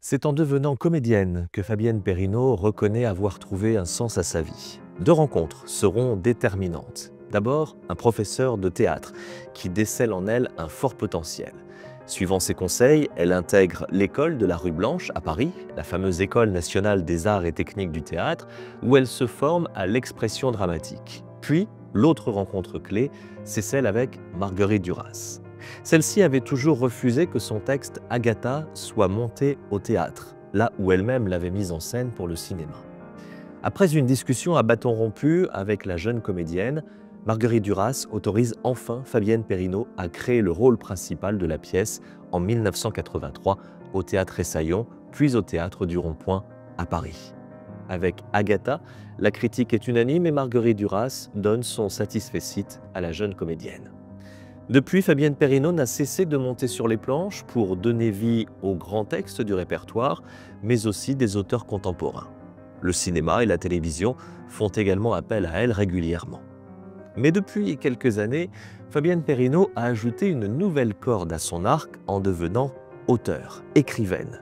C'est en devenant comédienne que Fabienne Perrineau reconnaît avoir trouvé un sens à sa vie. Deux rencontres seront déterminantes. D'abord, un professeur de théâtre qui décèle en elle un fort potentiel. Suivant ses conseils, elle intègre l'école de la rue Blanche à Paris, la fameuse École nationale des arts et techniques du théâtre, où elle se forme à l'expression dramatique. Puis, l'autre rencontre clé, c'est celle avec Marguerite Duras. Celle-ci avait toujours refusé que son texte Agatha soit monté au théâtre, là où elle-même l'avait mise en scène pour le cinéma. Après une discussion à bâton rompu avec la jeune comédienne, Marguerite Duras autorise enfin Fabienne Perrineau à créer le rôle principal de la pièce en 1983 au Théâtre Essaillon, puis au Théâtre du Rond-Point à Paris. Avec Agatha, la critique est unanime et Marguerite Duras donne son satisfecit à la jeune comédienne. Depuis, Fabienne Perrineau n'a cessé de monter sur les planches pour donner vie aux grands textes du répertoire, mais aussi des auteurs contemporains. Le cinéma et la télévision font également appel à elle régulièrement. Mais depuis quelques années, Fabienne Perrineau a ajouté une nouvelle corde à son arc en devenant auteure, écrivaine.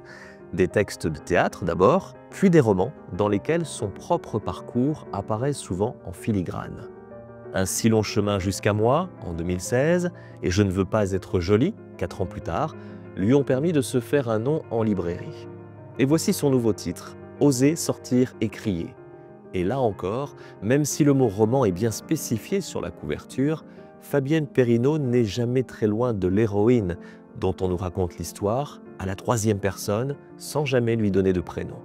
Des textes de théâtre d'abord, puis des romans dans lesquels son propre parcours apparaît souvent en filigrane. Un si long chemin jusqu'à moi, en 2016, et Je ne veux pas être jolie, 4 ans plus tard, lui ont permis de se faire un nom en librairie. Et voici son nouveau titre, Oser sortir et crier. Et là encore, même si le mot roman est bien spécifié sur la couverture, Fabienne Perrineau n'est jamais très loin de l'héroïne dont on nous raconte l'histoire, à la troisième personne, sans jamais lui donner de prénom.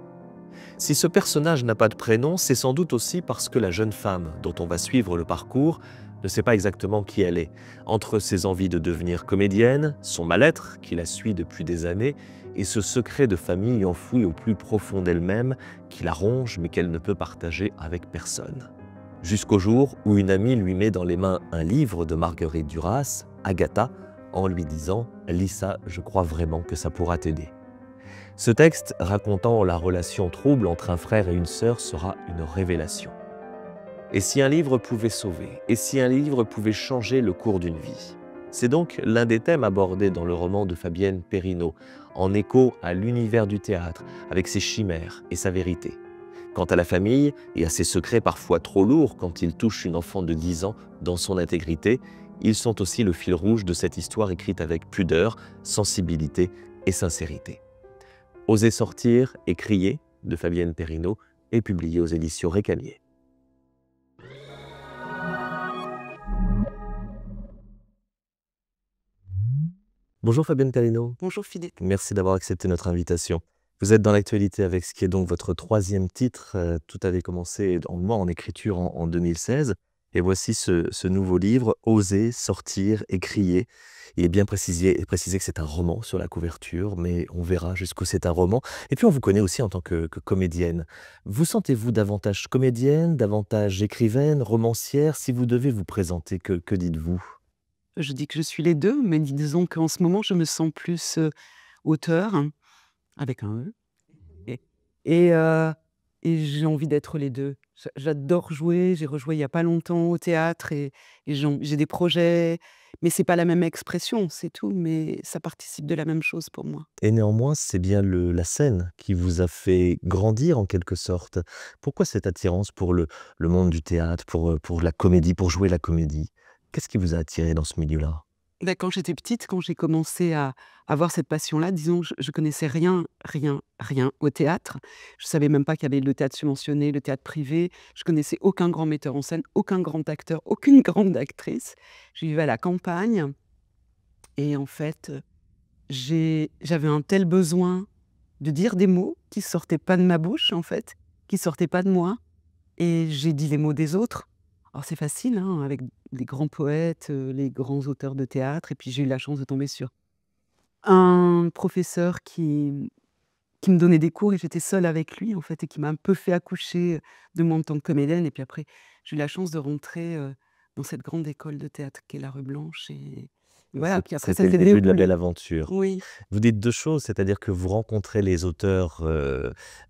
Si ce personnage n'a pas de prénom, c'est sans doute aussi parce que la jeune femme dont on va suivre le parcours ne sait pas exactement qui elle est. Entre ses envies de devenir comédienne, son mal-être qui la suit depuis des années, et ce secret de famille enfoui au plus profond d'elle-même qui la ronge mais qu'elle ne peut partager avec personne. Jusqu'au jour où une amie lui met dans les mains un livre de Marguerite Duras, Agatha, en lui disant « Lis ça, je crois vraiment que ça pourra t'aider ». Ce texte, racontant la relation trouble entre un frère et une sœur, sera une révélation. Et si un livre pouvait sauver? Et si un livre pouvait changer le cours d'une vie? C'est donc l'un des thèmes abordés dans le roman de Fabienne Perrineau, en écho à l'univers du théâtre, avec ses chimères et sa vérité. Quant à la famille et à ses secrets parfois trop lourds quand ils touchent une enfant de 10 ans dans son intégrité, ils sont aussi le fil rouge de cette histoire écrite avec pudeur, sensibilité et sincérité. Oser sortir et crier de Fabienne Perrineau est publié aux éditions Récamier. Bonjour Fabienne Perrineau, Bonjour Philippe. merci d'avoir accepté notre invitation. Vous êtes dans l'actualité avec ce qui est donc votre troisième titre. Tout avait commencé en écriture en 2016. Et voici ce nouveau livre, Oser sortir et crier. Il est bien précisé que c'est un roman sur la couverture, mais on verra jusqu'où c'est un roman. Et puis on vous connaît aussi en tant que comédienne. Vous sentez-vous davantage comédienne, davantage écrivaine, romancière? Si vous devez vous présenter, que dites-vous? Je dis que je suis les 2, mais disons qu'en ce moment, je me sens plus, auteur, hein, avec un E et et heu et j'ai envie d'être les 2. J'adore jouer, j'ai rejoué il y a pas longtemps au théâtre et j'ai des projets, mais c'est pas la même expression, c'est tout, mais ça participe de la même chose pour moi. Et néanmoins, c'est bien la scène qui vous a fait grandir en quelque sorte. Pourquoi cette attirance pour le monde du théâtre, pour la comédie, pour jouer la comédie? Qu'est-ce qui vous a attiré dans ce milieu-là? Bah, quand j'étais petite, quand j'ai commencé à avoir cette passion-là, disons, je connaissais rien, rien, rien au théâtre. Je savais même pas qu'il y avait le théâtre subventionné, le théâtre privé. Je connaissais aucun grand metteur en scène, aucun grand acteur, aucune grande actrice. Je vivais à la campagne et en fait, j'avais un tel besoin de dire des mots qui sortaient pas de ma bouche, en fait, qui sortaient pas de moi et j'ai dit les mots des autres. Alors c'est facile, hein, avec les grands poètes, les grands auteurs de théâtre et puis j'ai eu la chance de tomber sur un professeur qui me donnait des cours et j'étais seule avec lui, en fait, et qui m'a un peu fait accoucher de moi en tant que comédienne et puis après, j'ai eu la chance de rentrer, dans cette grande école de théâtre qu'est la rue Blanche Voilà, puis après ça C'était le s'est début de la déroulé. belle aventure. Oui. Vous dites 2 choses, c'est-à-dire que vous rencontrez les auteurs,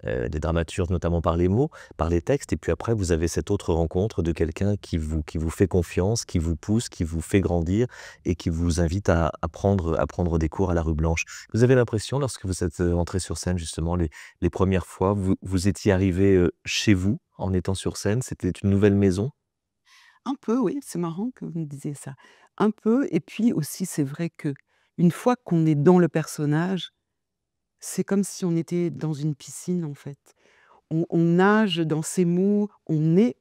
des dramaturges notamment par les mots, par les textes et puis après vous avez cette autre rencontre de quelqu'un qui vous fait confiance, qui vous pousse, qui vous fait grandir et qui vous invite à prendre des cours à la Rue Blanche. Vous avez l'impression lorsque vous êtes, entrés sur scène justement les 1res fois, vous étiez arrivés, chez vous en étant sur scène? C'était une nouvelle maison? Un peu, oui, c'est marrant que vous me disiez ça. Un peu et puis aussi c'est vrai que une fois qu'on est dans le personnage, c'est comme si on était dans une piscine, en fait. On nage dans ces mots, on est,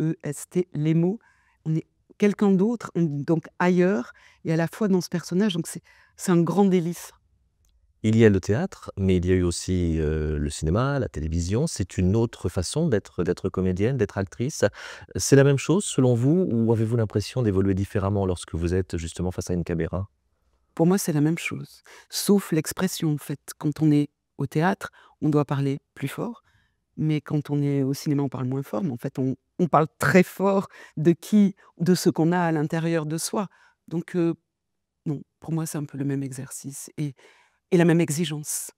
EST, les mots, on est quelqu'un d'autre, donc ailleurs et à la fois dans ce personnage, donc c'est un grand délice. Il y a le théâtre, mais il y a eu aussi, le cinéma, la télévision. C'est une autre façon d'être comédienne, d'être actrice. C'est la même chose selon vous ou avez-vous l'impression d'évoluer différemment lorsque vous êtes justement face à une caméra? Pour moi, c'est la même chose, sauf l'expression, en fait. Quand on est au théâtre, on doit parler plus fort, mais quand on est au cinéma, on parle moins fort, mais en fait, on parle très fort de ce qu'on a à l'intérieur de soi. Donc non, pour moi, c'est un peu le même exercice et la même exigence.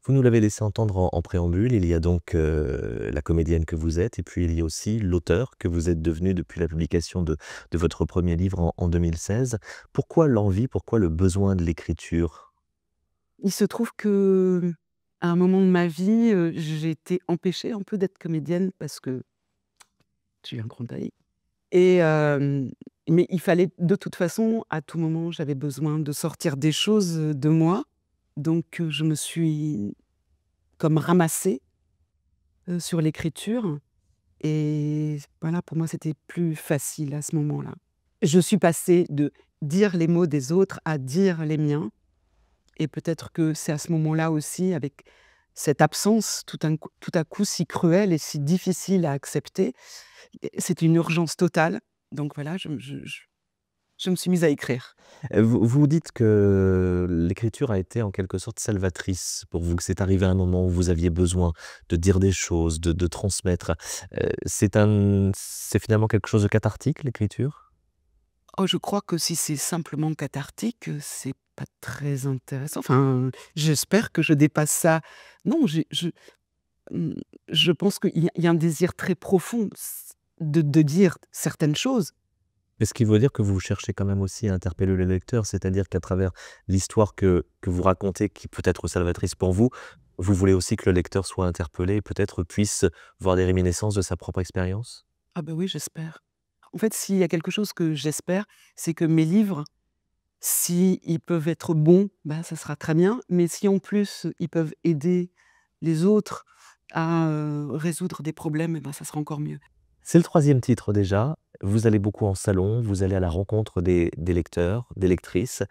Vous nous l'avez laissé entendre en préambule, il y a donc, la comédienne que vous êtes et puis il y a aussi l'auteur que vous êtes devenu depuis la publication de votre premier livre en 2016. Pourquoi l'envie, pourquoi le besoin de l'écriture? Il se trouve que à un moment de ma vie, j'ai été empêchée un peu d'être comédienne parce que j'ai eu un grand deuil et mais il fallait de toute façon, à tout moment, j'avais besoin de sortir des choses, de moi. Donc je me suis comme ramassée, sur l'écriture et voilà, pour moi, c'était plus facile à ce moment-là. Je suis passée de dire les mots des autres à dire les miens et peut-être que c'est à ce moment-là aussi, avec cette absence tout à coup si cruelle et si difficile à accepter, et c'était une urgence totale. Donc voilà, je me suis mise à écrire. Vous dites que l'écriture a été en quelque sorte salvatrice pour vous, que c'est arrivé à un moment où vous aviez besoin de dire des choses, de transmettre. C'est finalement quelque chose de cathartique, l'écriture? Oh, je crois que si c'est simplement cathartique, c'est pas très intéressant. Enfin, j'espère que je dépasse ça. Non, mmh, je pense qu'il y a un désir très profond de dire certaines choses. Mais ce qui veut dire que vous cherchez quand même aussi à interpeller le lecteur, c'est-à-dire qu'à travers l'histoire que vous racontez, qui peut être salvatrice pour vous, vous voulez aussi que le lecteur soit interpellé et peut-être puisse voir des réminiscences de sa propre expérience? Ah ben oui, j'espère. En fait, s'il y a quelque chose que j'espère, c'est que mes livres, si ils peuvent être bons, bah, ça sera très bien, mais si en plus, ils peuvent aider les autres à, résoudre des problèmes et ben, ça sera encore mieux. C'est le 3e titre déjà. Vous allez beaucoup en salon, vous allez à la rencontre des lecteurs, des lectrices.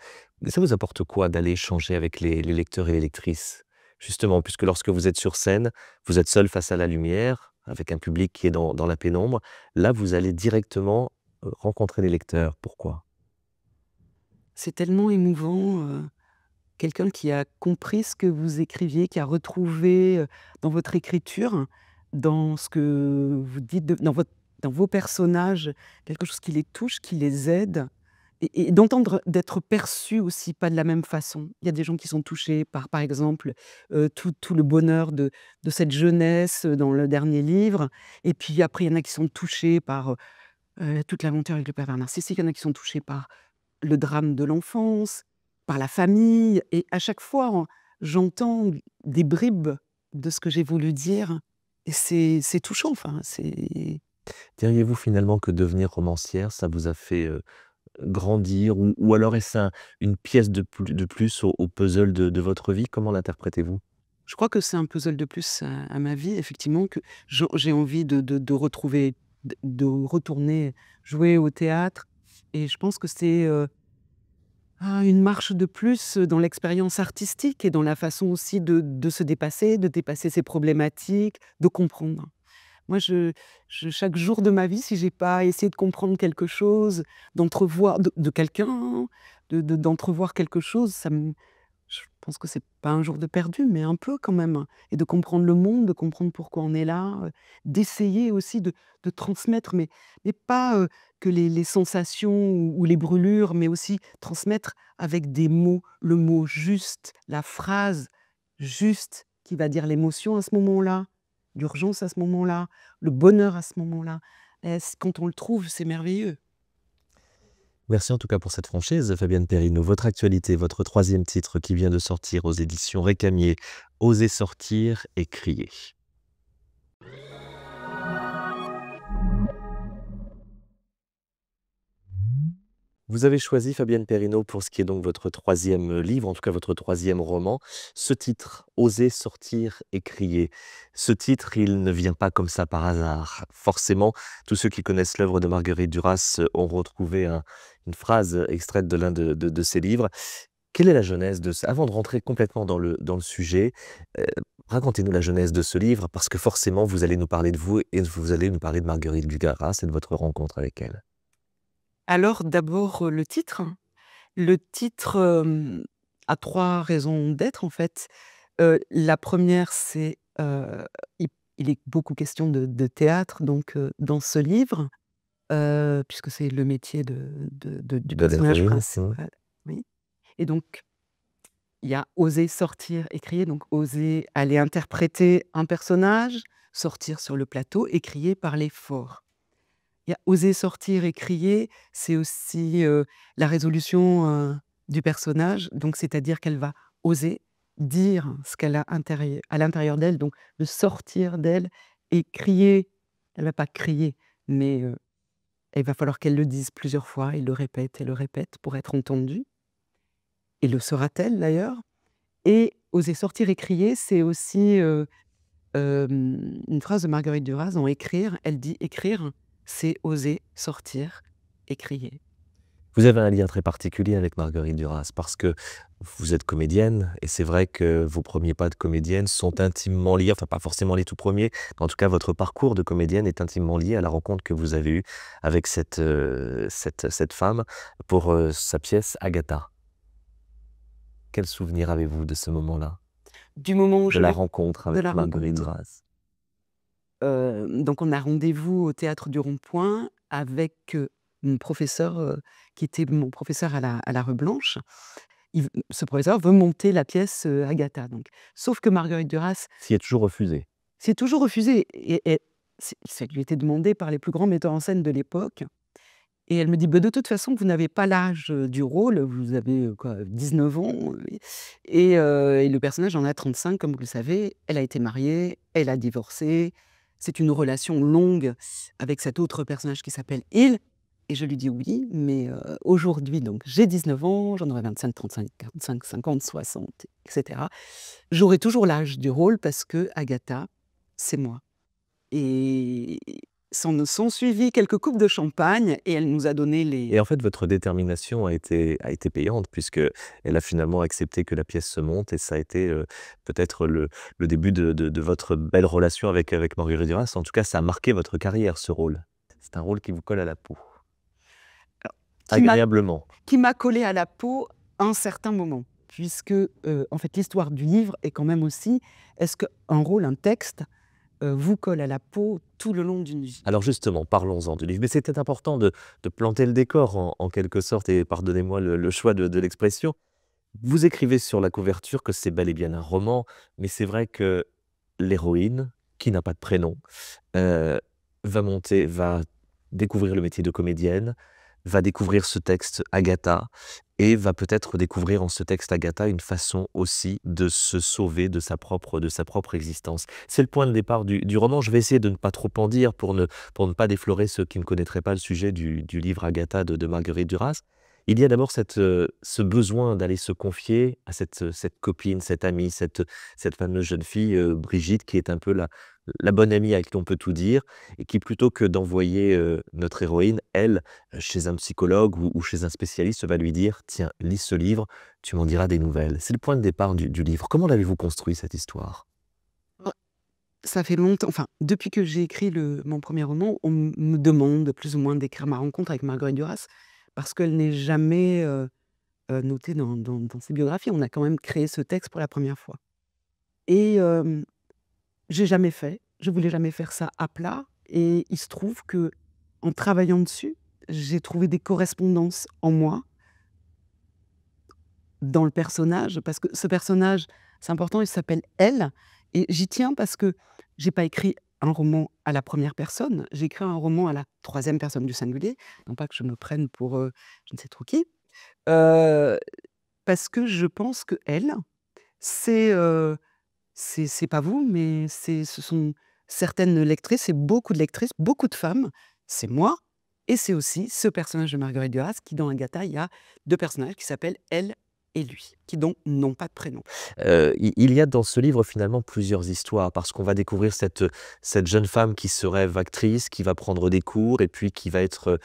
Ça vous apporte quoi d'aller échanger avec les lecteurs et les lectrices? Justement, puisque lorsque vous êtes sur scène, vous êtes seul face à la lumière, avec un public qui est dans la pénombre. Là, vous allez directement, rencontrer les lecteurs. Pourquoi? C'est tellement émouvant, quelqu'un qui a compris ce que vous écriviez, qui a retrouvé, dans votre écriture, dans ce que vous dites dans vos personnages, quelque chose qui les touche, qui les aide et d'entendre d'être perçu aussi pas de la même façon. Il y a des gens qui sont touchés par exemple, tout le bonheur de cette jeunesse, dans le dernier livre et puis après il y en a qui sont touchés par, toute l'aventure avec le pervers narcissique. Il y en a qui sont touchés par le drame de l'enfance, par la famille et à chaque fois, j'entends des bribes de ce que j'ai voulu dire et c'est touchant, enfin, c'est Diriez-vous finalement que devenir romancière, ça vous a fait, grandir ou alors est-ce une pièce de plus au puzzle de votre vie? Comment l'interprétez-vous? je crois que c'est un puzzle de plus à ma vie, effectivement, que j'ai envie de retrouver, de retourner jouer au théâtre et je pense que c'est, une marche de plus dans l'expérience artistique et dans la façon aussi de se dépasser, de dépasser ses problématiques, de comprendre. Moi, chaque jour de ma vie, si j'ai pas essayé de comprendre quelque chose, d'entrevoir de quelqu'un, hein, d'entrevoir quelque chose, Je pense que c'est pas un jour de perdu, mais un peu quand même, hein. Et de comprendre le monde, de comprendre pourquoi on est là, d'essayer aussi de transmettre, mais pas, que les sensations ou les brûlures, mais aussi transmettre avec des mots, le mot juste, la phrase juste qui va dire l'émotion à ce moment-là, l'urgence à ce moment-là, le bonheur à ce moment-là. Quand on le trouve, c'est merveilleux. Merci en tout cas pour cette franchise, Fabienne Perrineau. Votre actualité, votre troisième titre qui vient de sortir aux éditions Récamier, Oser sortir et crier. Vous avez choisi, Fabienne Perrineau, pour ce qui est donc votre troisième livre, en tout cas votre troisième roman, ce titre, Oser sortir et crier. Ce titre, il ne vient pas comme ça par hasard. Forcément, tous ceux qui connaissent l'œuvre de Marguerite Duras ont retrouvé une phrase extraite de l'un de ses livres. Quelle est la genèse de ça? Avant de rentrer complètement dans le sujet, racontez-nous la genèse de ce livre, parce que forcément, vous allez nous parler de vous et vous allez nous parler de Marguerite Duras et de votre rencontre avec elle. Alors d'abord, le titre. Le titre, a 3 raisons d'être en fait. La première c'est, il il est beaucoup question de théâtre donc dans ce livre, puisque c'est le métier du De personnage l'héroïne. principal, oui. Et donc il y a oser sortir et crier, donc oser aller interpréter un personnage, sortir sur le plateau et crier, parler fort. Il y a oser sortir et crier, c'est aussi, la résolution, du personnage, donc c'est-à-dire qu'elle va oser dire ce qu'elle a à l'intérieur d'elle, donc de sortir d'elle et crier. Elle va pas crier, mais, il va falloir qu'elle le dise plusieurs fois et le répète pour être entendue et le sera-t-elle d'ailleurs? Et oser sortir et crier, c'est aussi, une phrase de Marguerite Duras dans Écrire. Elle dit: «Écrire, c'est oser sortir et crier». Vous avez un lien très particulier avec Marguerite Duras parce que vous êtes comédienne et c'est vrai que vos premiers pas de comédienne sont intimement liés, enfin pas forcément les tout premiers, mais en tout cas votre parcours de comédienne est intimement lié à la rencontre que vous avez eue avec cette femme pour sa pièce Agatha. Quel souvenir avez-vous de ce moment-là, Du moment où de je la l'ai rencontre de avec la Marguerite rencontre, Duras? donc on a rendez-vous au théâtre du Rond-Point avec, mon professeur, qui était mon professeur à la Rue Blanche. Ce professeur veut monter la pièce, Agatha donc. Sauf que Marguerite Duras S'y est toujours refusé. s'est toujours refusée et ça lui était demandé par les plus grands metteurs en scène de l'époque. Et elle me dit: «Bah, de toute façon, vous n'avez pas l'âge, du rôle, vous avez, quoi, 19 ans, et le personnage en a 35 comme vous le savez. Elle a été mariée, elle a divorcé. C'est une relation longue avec cet autre personnage qui s'appelle Il». Et je lui dis: «Oui, mais aujourd'hui donc j'ai 19 ans, j'en aurai 25, 35, 45, 50, 60 et cetera. J'aurai toujours l'âge du rôle parce que Agatha, c'est moi». Et sont suivies quelques coupes de champagne et elle nous a donné Et les en fait, votre détermination a été payante puisque elle a finalement accepté que la pièce se monte et ça a été, peut-être le début de votre belle relation avec Marguerite Duras. En tout cas, ça a marqué votre carrière, ce rôle. C'est un rôle qui vous colle à la peau, qui m'a agréablement. qui m'a collé à la peau à un certain moment. Puisque, en fait, l'histoire du livre est quand même aussi, est-ce qu'un rôle, un texte, vous colle à la peau tout le long d'une vie? Alors justement, parlons-en du livre. Mais c'était important de planter le décor en quelque sorte et pardonnez-moi le choix de l'expression. Vous écrivez sur la couverture que c'est bel et bien un roman, mais c'est vrai que l'héroïne, qui n'a pas de prénom, heu, va découvrir le métier de comédienne, va découvrir ce texte Agatha et va peut-être découvrir en ce texte Agatha une façon aussi de se sauver de sa propre existence. C'est le point de départ du roman. Je vais essayer de ne pas trop en dire pour ne pas déflorer ceux qui ne connaîtraient pas le sujet du livre Agatha de Marguerite Duras. Il y a d'abord ce besoin d'aller se confier à cette copine, cette amie, cette fameuse jeune fille, Brigitte, qui est un peu la bonne amie à qui on peut tout dire et qui plutôt que d'envoyer, notre héroïne, elle, chez un psychologue ou chez un spécialiste, va lui dire: «Tiens, lis ce livre, tu m'en diras des nouvelles». C'est le point de départ du livre. Comment l'avez-vous construit cette histoire? Oh, ça fait longtemps, enfin, depuis que j'ai écrit mon premier roman, on me demande plus ou moins d'écrire ma rencontre avec Marguerite Duras parce qu'elle n'est jamais, noté dans ses biographies. On a quand même créé ce texte pour la première fois et j'ai jamais fait. Je voulais jamais faire ça à plat et il se trouve que en travaillant dessus, j'ai trouvé des correspondances en moi, dans le personnage, parce que ce personnage, c'est important, il s'appelle Elle et j'y tiens parce que j'ai pas écrit un roman à la première personne, j'ai écrit un roman à la troisième personne du singulier. Non pas que je me prenne pour, je ne sais trop qui, heu, parce que je pense que Elle, c'est, c'est pas vous, mais ce sont certaines lectrices, c'est beaucoup de lectrices, beaucoup de femmes, c'est moi et c'est aussi ce personnage de Marguerite Duras qui dans Agatha, il y a 2 personnages qui s'appellent Elle et lui, qui donc n'ont pas de prénom. Il y a dans ce livre finalement plusieurs histoires parce qu'on va découvrir cette jeune femme qui se rêve actrice, qui va prendre des cours et puis qui va être,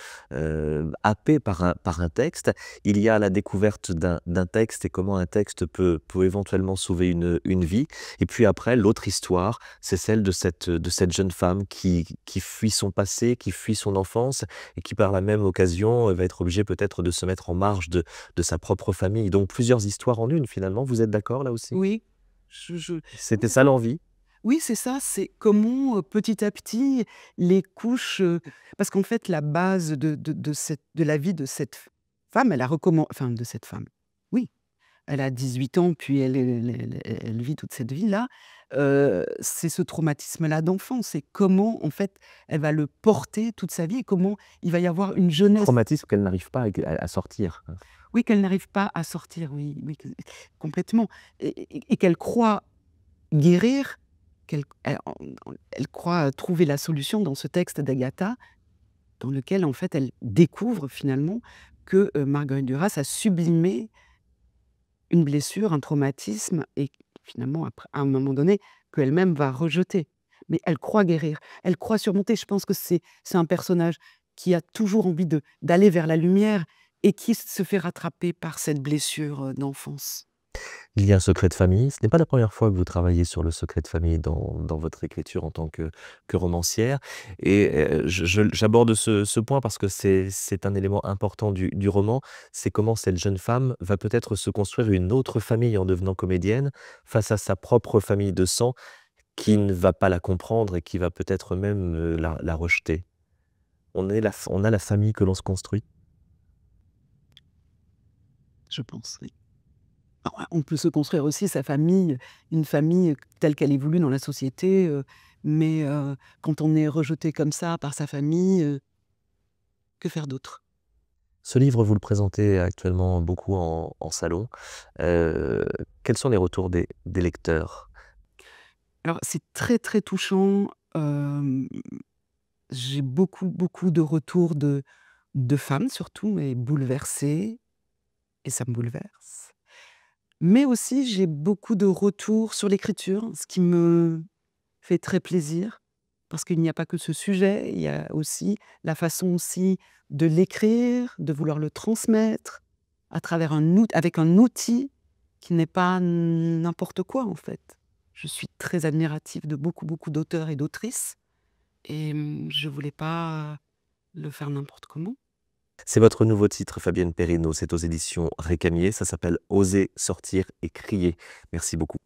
happée par un texte. Il y a la découverte d'un texte et comment un texte peut éventuellement sauver une vie et puis après l'autre histoire, c'est celle de cette jeune femme qui fuit son passé, qui fuit son enfance et qui par la même occasion, va être obligée peut-être de se mettre en marge de sa propre famille. Donc plusieurs histoires en une finalement, vous êtes d'accord là aussi? Oui, C'était oui, ça l'envie? oui, c'est ça, c'est comment, petit à petit, les couches, parce qu'en fait, la base de la vie de cette femme, elle a recommen enfin, de cette femme, oui, elle a 18 ans, puis elle vit toute cette vie-là, c'est ce traumatisme-là d'enfance. C'est comment, en fait, elle va le porter toute sa vie et comment il va y avoir une jeunesse, Traumatisme qu'elle n'arrive pas à sortir, hein. oui, qu'elle n'arrive pas à sortir, oui, oui, complètement et qu'elle croit guérir, elle croit trouver la solution dans ce texte d'Agatha, dans lequel, en fait, elle découvre finalement que, Marguerite Duras a sublimé une blessure, un traumatisme et finalement après à un moment donné, qu'elle-même va rejeter. Mais elle croit guérir, elle croit surmonter. Je pense que c'est un personnage qui a toujours envie d'aller vers la lumière et qui se fait rattraper par cette blessure, d'enfance. Il y a un secret de famille. Ce n'est pas la première fois que vous travaillez sur le secret de famille dans votre écriture en tant que romancière et j'aborde ce point parce que c'est un élément important du roman. C'est comment cette jeune femme va peut-être se construire une autre famille en devenant comédienne, face à sa propre famille de sang qui ne va pas la comprendre et qui va peut-être même, la rejeter. On a la famille que l'on se construit. Je pense, oui. Alors, on peut se construire aussi sa famille, une famille telle qu'elle évolue dans la société, mais quand on est rejeté comme ça par sa famille, que faire d'autre? Ce livre, vous le présentez actuellement beaucoup en salon. Heu, Quels sont les retours des lecteurs? Alors c'est très, très touchant, j'ai beaucoup, beaucoup de retours de femmes surtout et bouleversées et ça me bouleverse. Mais aussi j'ai beaucoup de retours sur l'écriture, ce qui me fait très plaisir, parce qu'il n'y a pas que ce sujet, il y a aussi la façon aussi de l'écrire, de vouloir le transmettre à travers avec un outil qui n'est pas n'importe quoi, en fait. Je suis très admirative de beaucoup, beaucoup d'auteurs et d'autrices et je voulais pas le faire n'importe comment. C'est votre nouveau titre, Fabienne Perrineau, c'est aux éditions Récamier, ça s'appelle «Oser sortir et crier». Merci beaucoup.